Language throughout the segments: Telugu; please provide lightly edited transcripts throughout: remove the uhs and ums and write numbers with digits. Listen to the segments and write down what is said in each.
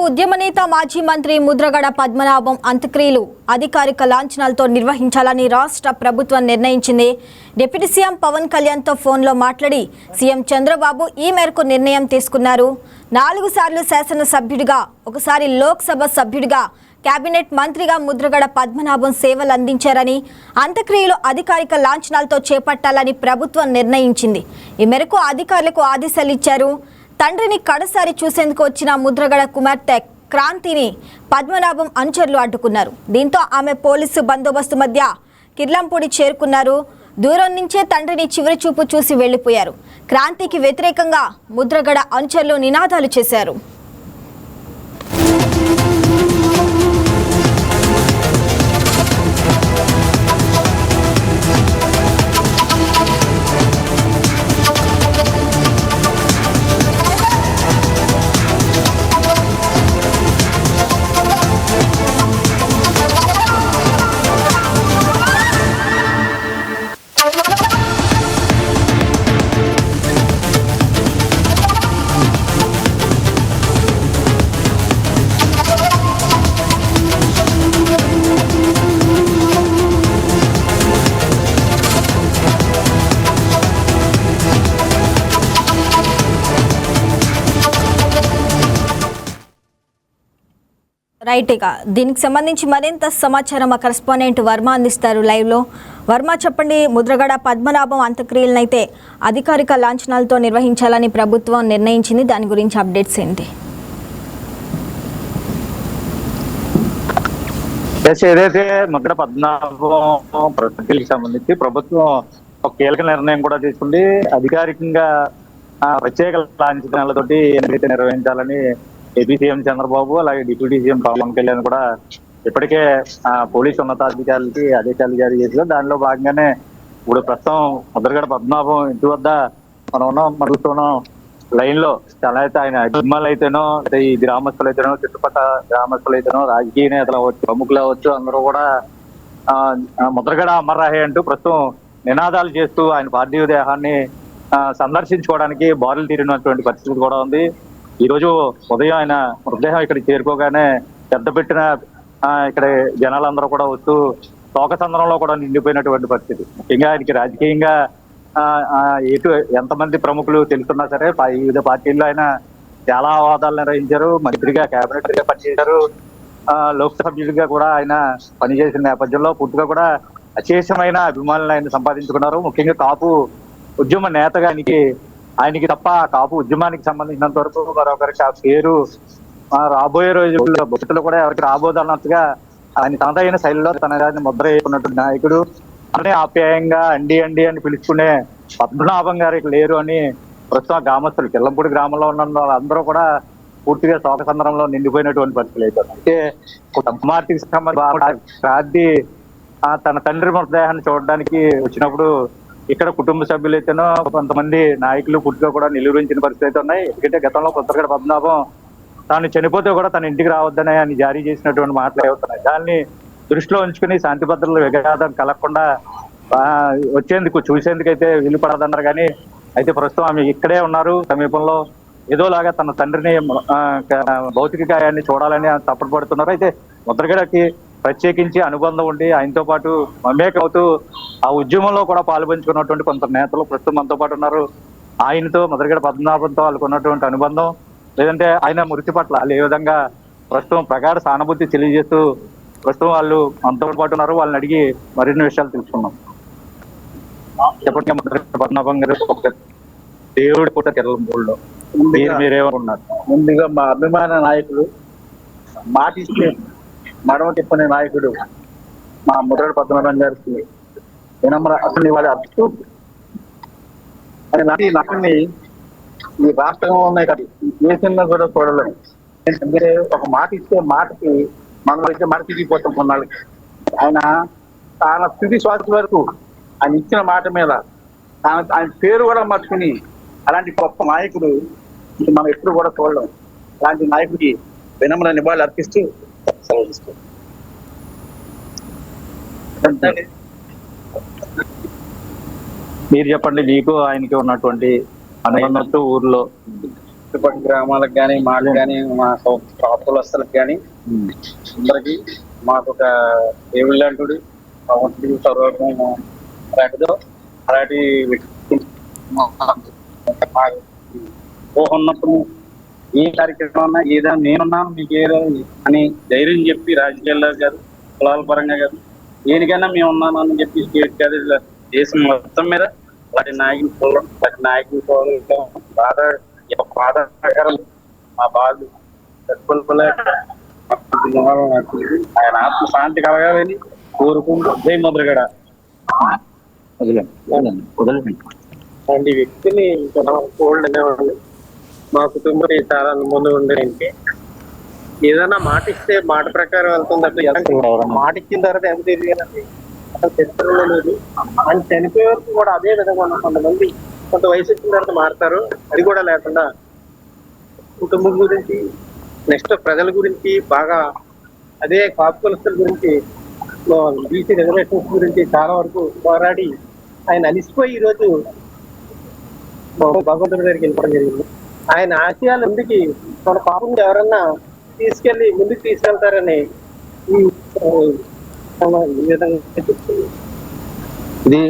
ఉద్యమ నేత మాజీ మంత్రి ముద్రగడ పద్మనాభం అంత్యక్రియలు అధికారిక లాంఛనాలతో నిర్వహించాలని రాష్ట్ర ప్రభుత్వం నిర్ణయించింది. డిప్యూటీ సీఎం పవన్ కళ్యాణ్తో ఫోన్లో మాట్లాడి సీఎం చంద్రబాబు ఈ మేరకు నిర్ణయం తీసుకున్నారు. 4 సార్లు శాసనసభ్యుడిగా, ఒకసారి లోక్సభ సభ్యుడిగా, కేబినెట్ మంత్రిగా ముద్రగడ పద్మనాభం సేవలు అందించారని, అంత్యక్రియలు అధికారిక లాంఛనాలతో చేపట్టాలని ప్రభుత్వం నిర్ణయించింది. ఈ మేరకు అధికారులకు ఆదేశాలు ఇచ్చారు. తండ్రిని కడసారి చూసేందుకు వచ్చిన ముద్రగడ కుమార్తె క్రాంతిని పద్మనాభం అనుచరులు అడ్డుకున్నారు. దీంతో ఆమె పోలీసు బందోబస్తు మధ్య కిర్లంపూడి చేరుకున్నారు. దూరం నుంచే తండ్రిని చివరి చూపు చూసి వెళ్లిపోయారు. క్రాంతికి వ్యతిరేకంగా ముద్రగడ అనుచరులు నినాదాలు చేశారు. రైట్గా దీనికి సంబంధించి మరింత సమాచారం మా కరెస్పాండెంట్ వర్మ అందిస్తారు లైవ్లో. వర్మ, చెప్పండి, ముద్రగడ పద్మనాభం అంత్యక్రియలనైతే అధికారిక లాంఛనాలతో నిర్వహించాలని ప్రభుత్వం నిర్ణయించింది. దాని గురించి అప్డేట్స్ ఏంటి? ఏదైతే ముద్రగడ పద్మనాభం ప్రక్రియకి సంబంధించి ప్రభుత్వం ఒక కీలక నిర్ణయం కూడా తీసుకుంది. అధికారికంగా ప్రత్యేక లాంఛనాలతోటి ఏదైతే నిర్వహించాలని ఏపీ సీఎం చంద్రబాబు అలాగే డిప్యూటీ సీఎం పవన్ కళ్యాణ్ కూడా ఇప్పటికే పోలీసు ఉన్నతాధికారులకి ఆదేశాలు జారీ చేశారు. దానిలో భాగంగానే ఇప్పుడు ప్రస్తుతం ముద్రగడ పద్మనాభం ఇంటి వద్ద మనం మరుగుతున్నాం లైన్ లో చాలా అయితే ఆయన అభిమానులు అయితేనో, ఈ గ్రామస్తులు అయితేనో, చుట్టుపక్కల గ్రామస్తులు అయితేనో, రాజకీయ నేతలు అవ్వచ్చు, ప్రముఖులు అవ్వచ్చు, అందరూ కూడా ముద్రగడ అమర్రాహే అంటూ ప్రస్తుతం నినాదాలు చేస్తూ ఆయన పార్థివ దేహాన్ని సందర్శించుకోవడానికి బారులు తీరినటువంటి పరిస్థితి కూడా ఉంది. ఈ రోజు ఉదయం ఆయన మృతదేహం ఇక్కడ చేరుకోగానే పెద్ద పెట్టిన ఇక్కడ జనాలందరూ కూడా వస్తూ శోకసంద్రంలో కూడా నిండిపోయినటువంటి పరిస్థితి. ముఖ్యంగా ఆయనకి రాజకీయంగా ఎంతమంది ప్రముఖులు తెలుసున్నా సరే వివిధ పార్టీల్లో ఆయన చాలా హోదాలు నిర్వహించారు. మంత్రిగా, కేబినెట్ గా పనిచేశారు. లోక్సభ సభ్యుడిగా కూడా ఆయన పనిచేసిన నేపథ్యంలో పూర్తిగా కూడా అశేషమైన అభిమానులు ఆయన సంపాదించుకున్నారు. ముఖ్యంగా కాపు ఉద్యమ నేతగా ఆయనకి తప్ప కాపు ఉద్యమానికి సంబంధించినంత వరకు మరొకరికి ఆ పేరు రాబోయే రోజుల్లో భవిష్యత్తులో కూడా ఎవరికి రాబోదన్నట్టుగా ఆయన తనదైన శైలిలో తన ముద్ర వేసుకున్నటువంటి నాయకుడు. అనే ఆప్యాయంగా అండి అండి అని పిలుచుకునే పద్మనాభం గారికి లేరు అని ప్రస్తుతం గ్రామస్తులు, కిల్లంపూడి గ్రామంలో ఉన్న వాళ్ళందరూ కూడా పూర్తిగా శోకసంద్రంలో నిండిపోయినటువంటి పరిస్థితులు అయిపోయింది. అయితే కుమార్తెకి సంబంధించి తన తండ్రి మృతదేహాన్ని చూడడానికి వచ్చినప్పుడు ఇక్కడ కుటుంబ సభ్యులైతేనో కొంతమంది నాయకులు పూర్తిగా కూడా నిలువరించిన పరిస్థితి అయితే ఉన్నాయి. ఎందుకంటే గతంలో ముద్రగడ పద్మనాభం తాను చనిపోతే కూడా తన ఇంటికి రావద్దని ఆయన జారీ చేసినటువంటి మాటలు అవుతున్నాయి. దాన్ని దృష్టిలో ఉంచుకుని శాంతి భద్రతలు విఘాతం కలగకుండా వచ్చేందుకు చూసేందుకైతే వీలు పడదన్నారు. కానీ అయితే ప్రస్తుతం ఆమె ఇక్కడే ఉన్నారు సమీపంలో. ఏదోలాగా తన తండ్రిని భౌతిక గాయాన్ని చూడాలని తప్పటి పడుతున్నారు. అయితే ముద్రగడకి ప్రత్యేకించి అనుబంధం ఉండి ఆయనతో పాటు మమేకవుతూ ఆ ఉద్యమంలో కూడా పాల్పంచుకున్నటువంటి కొంత నేతలు ప్రస్తుతం మనతో పాటు ఉన్నారు. ఆయనతో ముద్రగడ పద్మనాభంతో వాళ్ళకు ఉన్నటువంటి అనుబంధం, లేదంటే ఆయన మృతి పట్ల వాళ్ళు ఏ విధంగా ప్రస్తుతం ప్రగాఢ సానుభూతి తెలియజేస్తూ ప్రస్తుతం వాళ్ళు మనతో పాటు ఉన్నారు. వాళ్ళని అడిగి మరిన్ని విషయాలు తెలుసుకున్నాం. చెప్పండి ముద్రగడ పద్మనాభం గారు, దేవుడి పూట కిర్లంపూడిలో మీరేమన్నారు? ముందుగా మా అభిమాన నాయకుడు, మాటిస్తే మడమ తిప్పని నాయకుడు మా ముద్రగడ పద్మనాభం గారికి వినమ్ర అసలు వాళ్ళు అర్థం నటుని ఈ రాష్ట్రంలో ఉన్నాయి కదా, ఈ దేశంలో కూడా చూడలేము. ఎందుకంటే ఒక మాట ఇస్తే మాటకి మనం అయితే మాట తిరిగిపోతాం కొన్నాళ్ళకి. ఆయన తన స్థితి శ్వాస వరకు ఆయన ఇచ్చిన మాట మీద ఆయన పేరు కూడా మార్చుకుని అలాంటి గొప్ప నాయకుడు మనం ఎప్పుడు కూడా చూడలేం. అలాంటి నాయకుడికి వినమ్ర నివాళులు అర్పిస్తూ సెలవు తీసుకో. మీరు చెప్పండి, మీకు ఆయనకి ఉన్నటువంటి అనుబంధంతో ఊర్లో చుట్టుపక్కల గ్రామాలకు కానీ మాకు కానీ మా కులస్తులకు కానీ అందరికి మాకు ఒక దేవుళ్ళ లాంటి భగవంతుడి సర్వోపం అలాంటిదో అలాంటి వ్యక్తి ఉన్నప్పుడు ఏ కార్యక్రమం ఉన్నా ఏదైనా నేనున్నాను మీకు ఏదో అని ధైర్యం చెప్పి రాజకీయాల్లో కాదు కులాల పరంగా కాదు దేనికైనా మేము ఉన్నాను అని చెప్పి స్టేట్ కాదు దేశం మొత్తం మీద వాటి నాయకులు బాధాకరం మా బాధలు ఆయన ఆత్మ శాంతి కలగాలని కోరుకుంటూ జై ముద్రగడ అలాంటి వ్యక్తిని ఓల్డ్ అనేవాళ్ళు మా కుటుంబం చాలా ముందు ఉండేంటి ఏదైనా మాట ఇస్తే మాట ప్రకారం వెళ్తుంది మాట ఇచ్చిన తర్వాత ఎంత తెలియదండి అసలు చరిత్రలో లేదు అని చనిపోయే వరకు కూడా అదే విధంగా ఉన్న కొంతమంది కొంత వయసు వచ్చిన తర్వాత మారుతారు అది కూడా లేకుండా కుటుంబం గురించి నెక్స్ట్ ప్రజల గురించి బాగా అదే కాపు కులస్తుల గురించి బీసీ రిజర్వేషన్స్ గురించి చాలా వరకు పోరాడి ఆయన అలిసిపోయి ఈరోజు భగవంతుడి దగ్గరికి వెళ్ళడం జరిగింది. ఆయన ఆశయాలు ముందుకి మన పాపం ఎవరన్నా తీసుకెళ్లి ముందుకు తీసుకెళ్తారని ఇది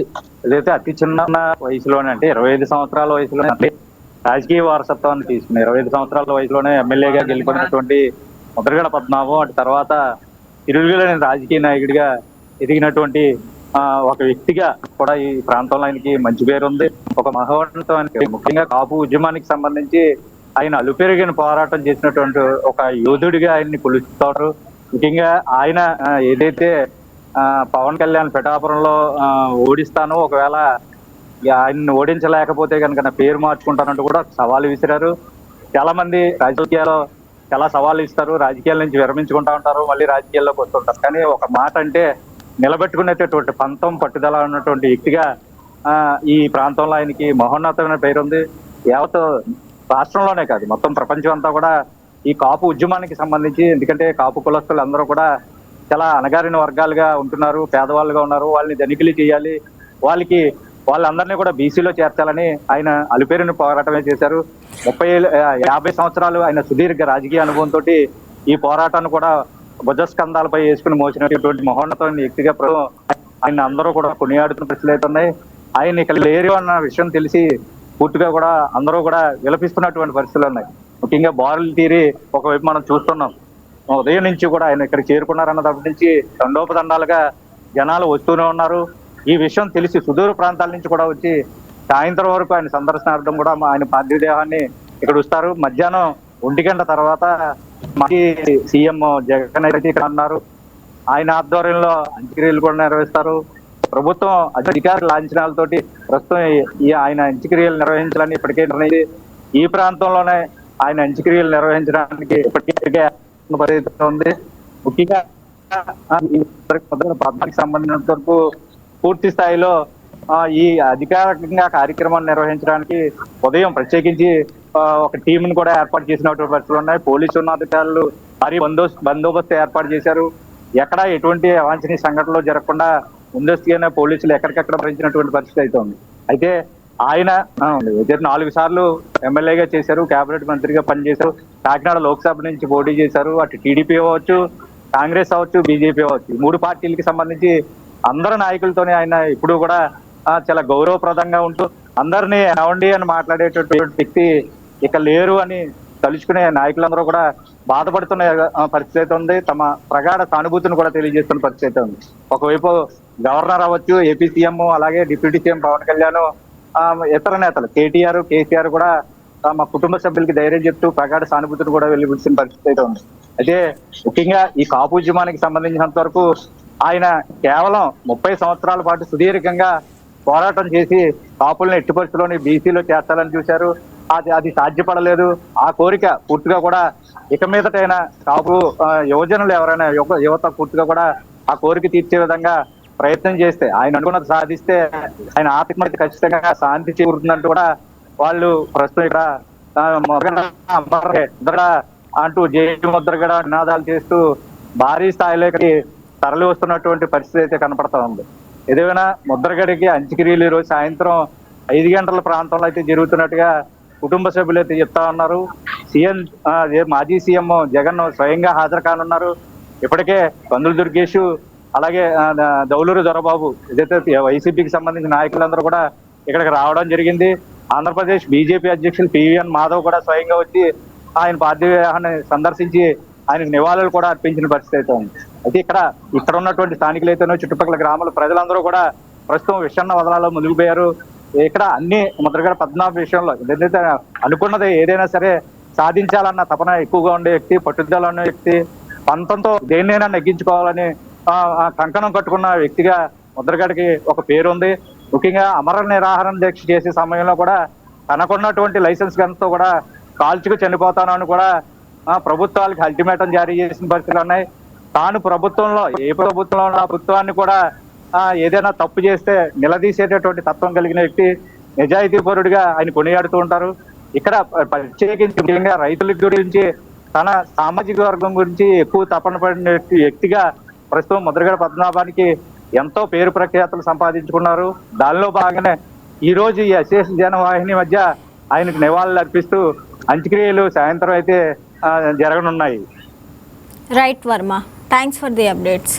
ఏదైతే అతి చిన్న వయసులోనే అంటే 25 సంవత్సరాల వయసులోనే అంటే రాజకీయ వారసత్వాన్ని తీసుకుని 25 సంవత్సరాల వయసులోనే ఎమ్మెల్యేగా గెలుపొందినటువంటి ముద్రగడ పద్మనాభం అటు తర్వాత తిరుగులేని రాజకీయ నాయకుడిగా ఎదిగినటువంటి ఒక వ్యక్తిగా కూడా ఈ ప్రాంతంలో ఆయనకి మంచి పేరు ఉంది. ఒక మహోన్నతమైన ముఖ్యంగా కాపు ఉద్యమానికి సంబంధించి ఆయన అలుపెరిగిన పోరాటం చేసినటువంటి ఒక యోధుడిగా ఆయన్ని కొలుస్తారు. ముఖ్యంగా ఆయన ఏదైతే పవన్ కళ్యాణ్ పిఠాపురంలో ఓడిస్తానో ఒకవేళ ఆయన్ని ఓడించలేకపోతే కనుక నా పేరు మార్చుకుంటానంటూ కూడా సవాలు విసిరారు. చాలా మంది రాజకీయాల్లో చాలా సవాళ్ళు ఇస్తారు, రాజకీయాల నుంచి విరమించుకుంటా ఉంటారు, మళ్ళీ రాజకీయాల్లోకి వస్తుంటారు. కానీ ఒక మాట అంటే నిలబెట్టుకునేటటువంటి పంతం పట్టుదల ఉన్నటువంటి వ్యక్తిగా ఈ ప్రాంతంలో ఆయనకి మహోన్నతమైన పేరుంది. యావత్ రాష్ట్రంలోనే కాదు మొత్తం ప్రపంచం అంతా కూడా ఈ కాపు ఉద్యమానికి సంబంధించి, ఎందుకంటే కాపు కులస్తులు అందరూ కూడా చాలా అణగారిన వర్గాలుగా ఉంటున్నారు, పేదవాళ్ళుగా ఉన్నారు, వాళ్ళని ధనికులు చేయాలి, వాళ్ళందరినీ కూడా బీసీలో చేర్చాలని ఆయన అలుపేరుని పోరాటమే చేశారు. 50 సంవత్సరాలు ఆయన సుదీర్ఘ రాజకీయ అనుభవంతో ఈ పోరాటాన్ని కూడా భుజస్కంధాలపై వేసుకుని మోసినటువంటి మహోన్నతమైన వ్యక్తిగా ఆయన అందరూ కూడా కొనియాడుతున్న పరిస్థితులు అయితే ఉన్నాయి. ఆయన ఇక్కడ లేరు అన్న విషయం తెలిసి పూర్తిగా కూడా అందరూ కూడా విలపిస్తున్నటువంటి పరిస్థితులు ఉన్నాయి. ముఖ్యంగా బారులు తీరి ఒకవైపు మనం చూస్తున్నాం, ఉదయం నుంచి కూడా ఆయన ఇక్కడ చేరుకున్నారన్న దగ్గర నుంచి దండోపదండాలుగా జనాలు వస్తూనే ఉన్నారు. ఈ విషయం తెలిసి సుదూర ప్రాంతాల నుంచి కూడా వచ్చి సాయంత్రం వరకు ఆయన సందర్శనార్థం కూడా ఆయన పార్థివ దేహాన్ని ఇక్కడ వస్తారు. మధ్యాహ్నం 1 గంట తర్వాత మాజీ సీఎం జగన్ అయితే ఇక్కడ ఉన్నారు. ఆయన ఆధ్వర్యంలో అంత్యక్రియలు కూడా నిర్వహిస్తారు. ప్రభుత్వం అధికార లాంఛనాలతోటి ప్రస్తుతం ఆయన అంత్యక్రియలు నిర్వహించాలని ఇప్పటికే నిర్ణయించి ఈ ప్రాంతంలోనే ఆయన అంత్యక్రియలు నిర్వహించడానికి ఇప్పటికే పరిస్థితి ఉంది. ముఖ్యంగా పద్మకి సంబంధించినంత వరకు పూర్తి స్థాయిలో ఈ అధికారికంగా కార్యక్రమాన్ని నిర్వహించడానికి ఉదయం ప్రత్యేకించి ఒక టీంను కూడా ఏర్పాటు చేసినటువంటి పరిస్థితులు ఉన్నాయి. పోలీసు ఉన్నతాధికారులు భారీ బందోబస్తు ఏర్పాటు చేశారు. ఎక్కడ ఎటువంటి అవాంఛనీయ సంఘటనలు జరగకుండా ముందస్తుగానే పోలీసులు ఎక్కడికెక్కడ భరించినటువంటి పరిస్థితి అయితే ఉంది. అయితే ఆయన 4 సార్లు ఎమ్మెల్యేగా చేశారు, కేబినెట్ మంత్రిగా పనిచేశారు, కాకినాడ లోక్సభ నుంచి పోటీ చేశారు. అటు టీడీపీ అవ్వచ్చు, కాంగ్రెస్ అవ్వచ్చు, బీజేపీ అవ్వచ్చు, ఈ 3 పార్టీలకి సంబంధించి అందరు నాయకులతోనే ఆయన ఇప్పుడు కూడా చాలా గౌరవప్రదంగా ఉంటూ అందరినీ అవండి అని మాట్లాడేటటువంటి వ్యక్తి ఇక లేరు అని తలుచుకునే నాయకులందరూ కూడా బాధపడుతున్న పరిస్థితి అయితే ఉంది. తమ ప్రగాఢ సానుభూతిని కూడా తెలియజేస్తున్న పరిస్థితి అయితే ఉంది. ఒకవైపు గవర్నర్ అవ్వచ్చు, ఏపీ సీఎం, అలాగే డిప్యూటీ సీఎం పవన్ కళ్యాణ్, ఇతర నేతలు కేసీఆర్ కూడా మా కుటుంబ సభ్యులకి ధైర్యం చెప్తూ ప్రగాఢ సానుభూతిని కూడా వెలిబుచ్చిన పరిస్థితి అయితే ఉంది. అయితే ముఖ్యంగా ఈ కాపు ఉద్యమానికి సంబంధించినంత వరకు ఆయన కేవలం 30 సంవత్సరాల పాటు సుదీర్ఘంగా పోరాటం చేసి కాపుల్ని ఎట్టి పరిస్థితుల్లోని బీసీలో చేర్చాలని చూశారు. అది సాధ్యపడలేదు. ఆ కోరిక పూర్తిగా కూడా ఇక మీదటైనా కాపు యువజనులు ఎవరైనా యువత పూర్తిగా కూడా ఆ కోరిక తీర్చే విధంగా ప్రయత్నం చేస్తే, ఆయన అనుకున్నది సాధిస్తే ఆయన ఆత్మహత్య ఖచ్చితంగా శాంతి చేకూరుతుందంటూ కూడా వాళ్ళు ప్రస్తుతం ఇక్కడ అంటూ జేజీ ముద్రగడ నినాదాలు చేస్తూ భారీ స్థాయిలోకి తరలి వస్తున్నటువంటి పరిస్థితి అయితే కనపడతా ఉంది. ఏదైనా ముద్రగడికి అంత్యక్రియలు ఈరోజు సాయంత్రం 5 గంటల ప్రాంతంలో అయితే జరుగుతున్నట్టుగా కుటుంబ సభ్యులు అయితే చెప్తా ఉన్నారు. మాజీ సీఎం జగన్ స్వయంగా హాజరు కానున్నారు. ఇప్పటికే కందులు దుర్గేష్, అలాగే దౌలూరు దొరబాబు, ఏదైతే వైసీపీకి సంబంధించిన నాయకులందరూ కూడా ఇక్కడికి రావడం జరిగింది. ఆంధ్రప్రదేశ్ బీజేపీ అధ్యక్షులు పివిఎన్ మాధవ్ కూడా స్వయంగా వచ్చి ఆయన పార్థివ దేహాన్ని సందర్శించి ఆయనకు నివాళులు కూడా అర్పించిన పరిస్థితి అయితే ఉంది. అయితే ఇక్కడ ఉన్నటువంటి స్థానికులు అయితేనో చుట్టుపక్కల గ్రామాల ప్రజలందరూ కూడా ప్రస్తుతం విషన్న వదలాలో మునిగిపోయారు. ఇక్కడ అన్ని ముద్రగడ పద్మనాభ విషయంలో ఏదైతే అనుకున్నది ఏదైనా సరే సాధించాలన్న తపన ఎక్కువగా ఉండే వ్యక్తి, పట్టుదల ఉన్న వ్యక్తి, పంతంతో దేన్నైనా నెగ్గించుకోవాలని కంకణం కట్టుకున్న వ్యక్తిగా ముద్రగడకి ఒక పేరు ఉంది. ముఖ్యంగా అమర నిరాహారం దీక్ష చేసే సమయంలో కూడా తనకున్నటువంటి లైసెన్స్ గన్తో కూడా కాల్చుకు చనిపోతాను అని కూడా ప్రభుత్వాలకు అల్టిమేటం జారీ చేసిన పరిస్థితులు ఉన్నాయి. తాను ప్రభుత్వంలో ఏ ప్రభుత్వంలో ఉన్న ప్రభుత్వాన్ని కూడా ఏదైనా తప్పు చేస్తే నిలదీసేటటువంటి తత్వం కలిగిన వ్యక్తి, నిజాయితీ పరుడిగా ఆయన కొనియాడుతూ ఉంటారు. ఇక్కడ ప్రత్యేకించి ముఖ్యంగా రైతుల గురించి, తన సామాజిక వర్గం గురించి ఎక్కువ తపన పడిన వ్యక్తిగా ప్రస్తుతం ముద్రగడ పద్మనాభానికి ఎంతో పేరు ప్రఖ్యాతులు సంపాదించుకున్నారు. దానిలో భాగంగానే ఈ రోజు ఈ అశేష జనవాహిని మధ్య ఆయనకు నివాళులు అర్పిస్తూ అంత్యక్రియలు సాయంత్రం అయితే జరగనున్నాయి. Right Varma, thanks for the updates.